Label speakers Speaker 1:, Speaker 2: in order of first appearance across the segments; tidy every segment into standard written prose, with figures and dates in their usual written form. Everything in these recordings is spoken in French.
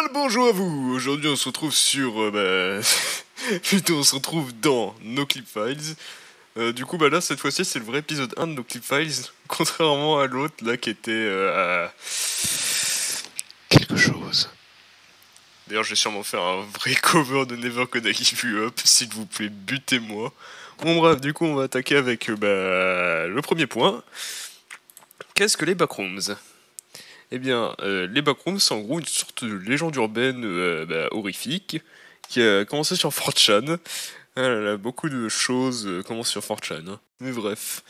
Speaker 1: Bien le bonjour à vous. Aujourd'hui on se retrouve sur plutôt on se retrouve dans No Clip Files. Du coup là cette fois-ci c'est le vrai épisode 1 de No Clip Files, contrairement à l'autre là qui était à quelque chose. D'ailleurs je vais sûrement faire un vrai cover de Never Gonna Give You Up, s'il vous plaît butez-moi. Bon bref, du coup on va attaquer avec le premier point. Qu'est-ce que les backrooms? Eh bien, les backrooms, c'est en gros une sorte de légende urbaine horrifique qui a commencé sur 4chan. Ah là là, beaucoup de choses commencent sur 4chan. Hein. Mais bref,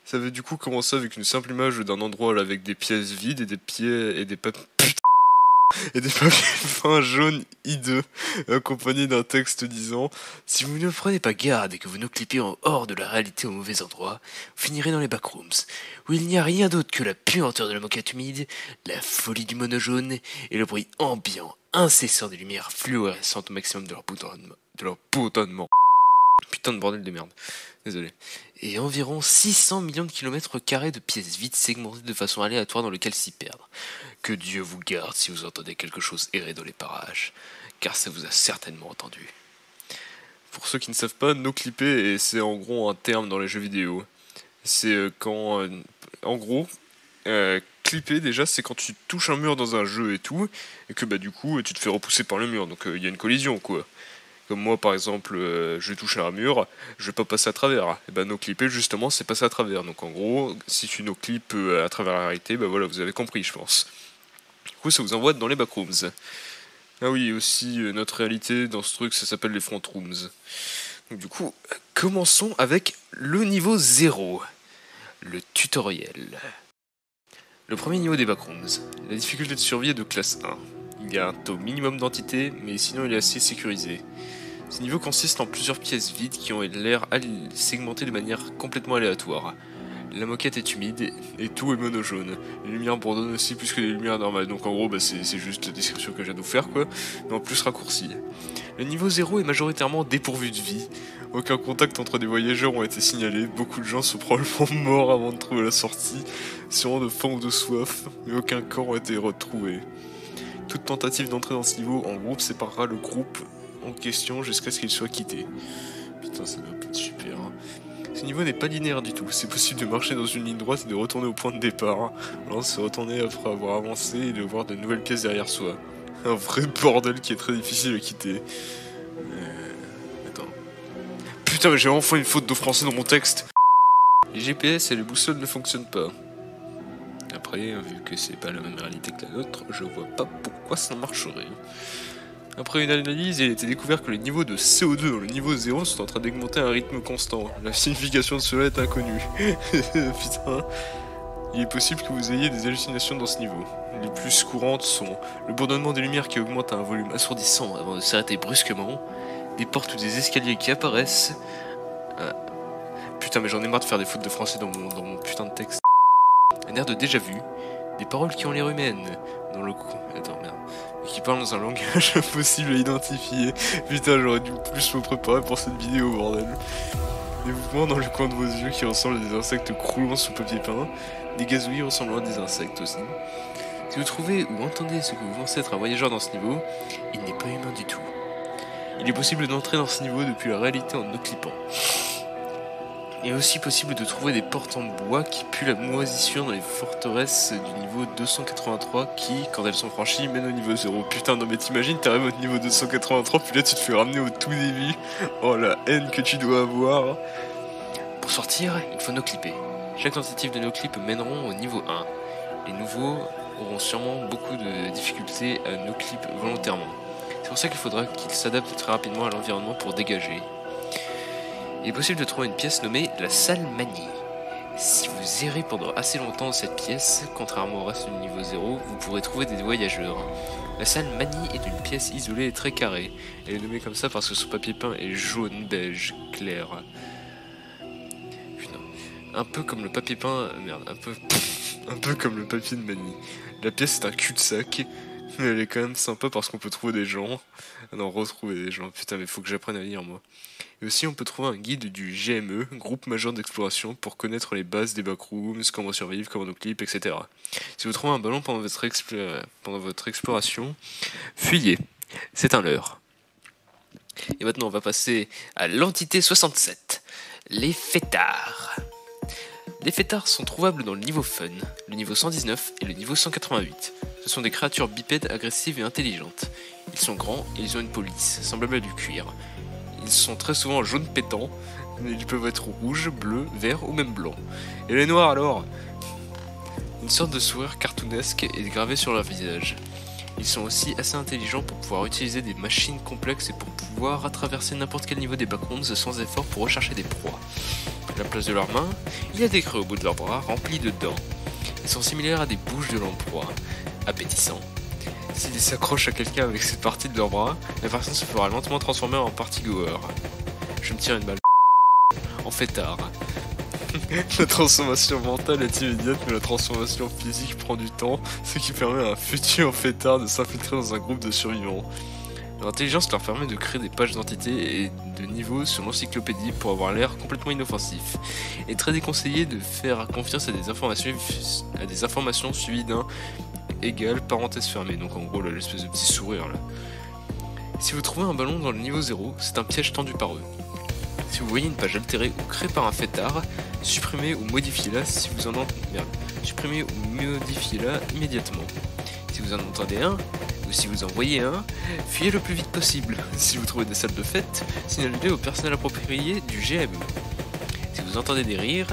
Speaker 1: ça avait du coup commencé avec une simple image d'un endroit là, avec des pièces vides et des pieds et des papiers peints jaunes hideux, accompagnés d'un texte disant « Si vous ne prenez pas garde et que vous nous clippez en hors de la réalité au mauvais endroit, vous finirez dans les backrooms, où il n'y a rien d'autre que la puanteur de la moquette humide, la folie du mono jaune et le bruit ambiant, incessant des lumières fluorescentes au maximum de leur boutonnement. Putain de bordel de merde. Désolé. Et environ 600 millions de kilomètres carrés de pièces vides segmentées de façon aléatoire dans lesquelles s'y perdre. Que Dieu vous garde si vous entendez quelque chose errer dans les parages, car ça vous a certainement entendu. Pour ceux qui ne savent pas, no-clipper, et c'est en gros un terme dans les jeux vidéo. C'est quand... en gros, clipper déjà, c'est quand tu touches un mur dans un jeu et tout, et que du coup, tu te fais repousser par le mur, donc il y a une collision, quoi. Comme moi par exemple, je touche à un mur, je vais pas passer à travers. Et no-clipper justement c'est passer à travers. Donc en gros, si tu no-clip à travers la réalité, voilà, vous avez compris je pense. Du coup ça vous envoie dans les backrooms. Ah oui, aussi notre réalité dans ce truc ça s'appelle les front rooms. Donc du coup, commençons avec le niveau 0. Le tutoriel. Le premier niveau des backrooms. La difficulté de survie est de classe 1. Il y a un taux minimum d'entités, mais sinon il est assez sécurisé. Ce niveau consiste en plusieurs pièces vides qui ont l'air segmentées de manière complètement aléatoire. La moquette est humide et tout est mono jaune. Les lumières bourdonnent aussi plus que les lumières normales, donc en gros c'est juste la description que je viens de vous faire quoi, mais en plus raccourcie. Le niveau 0 est majoritairement dépourvu de vie. Aucun contact entre des voyageurs ont été signalés, beaucoup de gens sont probablement morts avant de trouver la sortie, sûrement de faim ou de soif, mais aucun corps n'a été retrouvé. Toute tentative d'entrer dans ce niveau en groupe séparera le groupe en question jusqu'à ce qu'il soit quitté. Putain, ça doit être super. Hein. Ce niveau n'est pas linéaire du tout. C'est possible de marcher dans une ligne droite et de retourner au point de départ. Alors se retourner après avoir avancé et de voir de nouvelles pièces derrière soi. Un vrai bordel qui est très difficile à quitter. Attends. Putain, mais j'ai enfin une faute de français dans mon texte. Les GPS et les boussoles ne fonctionnent pas. Après, vu que c'est pas la même réalité que la nôtre, je vois pas pourquoi ça marcherait. Après une analyse, il a été découvert que les niveaux de CO2 dans le niveau 0 sont en train d'augmenter à un rythme constant. La signification de cela est inconnue. Putain. Il est possible que vous ayez des hallucinations dans ce niveau. Les plus courantes sont le bourdonnement des lumières qui augmente à un volume assourdissant avant de s'arrêter brusquement, des portes ou des escaliers qui apparaissent... Putain mais j'en ai marre de faire des fautes de français dans mon putain de texte. Un air de déjà-vu, des paroles qui ont l'air humaines, dans le... Attends, merde. Et qui parlent dans un langage impossible à identifier. Putain, j'aurais dû plus me préparer pour cette vidéo, bordel. Des mouvements dans le coin de vos yeux qui ressemblent à des insectes croulant sous papier peint, des gazouillis ressemblant à des insectes aussi. Si vous trouvez ou entendez ce que vous pensez être un voyageur dans ce niveau, il n'est pas humain du tout. Il est possible d'entrer dans ce niveau depuis la réalité en no-clippant. Il est aussi possible de trouver des portes en bois qui puent la moisissure dans les forteresses du niveau 283 qui, quand elles sont franchies, mènent au niveau 0. Putain, non mais t'imagines, t'arrives au niveau 283, puis là tu te fais ramener au tout début. Oh la haine que tu dois avoir. Pour sortir, il faut no-clipper. Chaque tentative de no-clip mèneront au niveau 1. Les nouveaux auront sûrement beaucoup de difficultés à no-clip volontairement. C'est pour ça qu'il faudra qu'ils s'adaptent très rapidement à l'environnement pour dégager. Il est possible de trouver une pièce nommée la salle Manie. Si vous errez pendant assez longtemps dans cette pièce, contrairement au reste du niveau 0, vous pourrez trouver des voyageurs. La salle Manie est une pièce isolée et très carrée. Elle est nommée comme ça parce que son papier peint est jaune beige clair. Putain. Un peu comme le papier peint... Merde, un peu comme le papier de Manie. La pièce est un cul-de-sac. Mais elle est quand même sympa parce qu'on peut trouver des gens. Ah non, retrouver des gens. Putain, mais faut que j'apprenne à lire moi. Et aussi, on peut trouver un guide du GME, Groupe Majeur d'Exploration, pour connaître les bases des backrooms, comment survivre, comment nos clips, etc. Si vous trouvez un ballon pendant votre exploration, fuyez. C'est un leurre. Et maintenant, on va passer à l'entité 67. Les fêtards. Les fêtards sont trouvables dans le niveau Fun, le niveau 119 et le niveau 188. Ce sont des créatures bipèdes agressives et intelligentes. Ils sont grands et ils ont une police, semblable à du cuir. Ils sont très souvent jaunes pétants, mais ils peuvent être rouges, bleus, verts ou même blancs. Et les noirs alors? Une sorte de sourire cartoonesque est gravée sur leur visage. Ils sont aussi assez intelligents pour pouvoir utiliser des machines complexes et pour pouvoir traverser n'importe quel niveau des backrooms sans effort pour rechercher des proies. À la place de leurs mains, il y a des creux au bout de leurs bras remplis de dents. Ils sont similaires à des bouches de lamproie, appétissants. S'ils s'accrochent à quelqu'un avec cette partie de leur bras, la personne se fera lentement transformer en party goer. Je me tire une balle en fêtard. La transformation mentale est immédiate, mais la transformation physique prend du temps, ce qui permet à un futur fêtard de s'infiltrer dans un groupe de survivants. Leur intelligence leur permet de créer des pages d'identité et de niveaux sur l'encyclopédie pour avoir l'air complètement inoffensif. Il est très déconseillé de faire confiance à des informations suivies d'un égal parenthèse fermée, donc en gros l'espèce de petit sourire là. Si vous trouvez un ballon dans le niveau 0, c'est un piège tendu par eux. Si vous voyez une page altérée ou créée par un fêtard, supprimez ou modifiez-la si vous en entendez. Supprimez ou modifiez-la immédiatement. Si vous en entendez un, ou si vous en voyez un, fuyez le plus vite possible. Si vous trouvez des salles de fête, signalez-les au personnel approprié du GME. Si vous entendez des rires,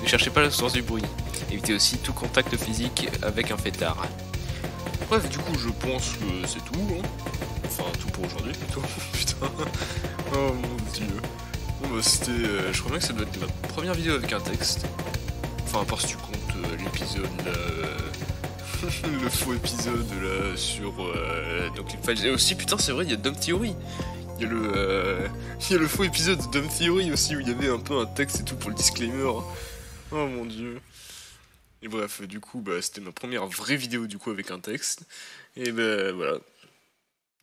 Speaker 1: ne cherchez pas la source du bruit. Évitez aussi tout contact physique avec un fêtard. Bref, du coup, je pense que c'est tout. Hein. Enfin, tout pour aujourd'hui plutôt. Putain. Oh mon dieu. Bon bah c'était... je crois bien que ça doit être ma première vidéo avec un texte. Enfin, à part si tu comptes l'épisode là... le faux épisode là sur... donc les files... Et aussi, putain, c'est vrai, il y a Dumb Theory. Il y a il y a le faux épisode de Dumb Theory aussi où il y avait un peu un texte et tout pour le disclaimer. Oh mon dieu. Et bref, du coup, bah, c'était ma première vraie vidéo du coup avec un texte. Et bah voilà.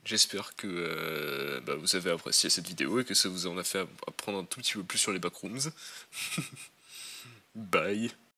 Speaker 1: J'espère que bah, vous avez apprécié cette vidéo et que ça vous en a fait apprendre un tout petit peu plus sur les backrooms. Bye.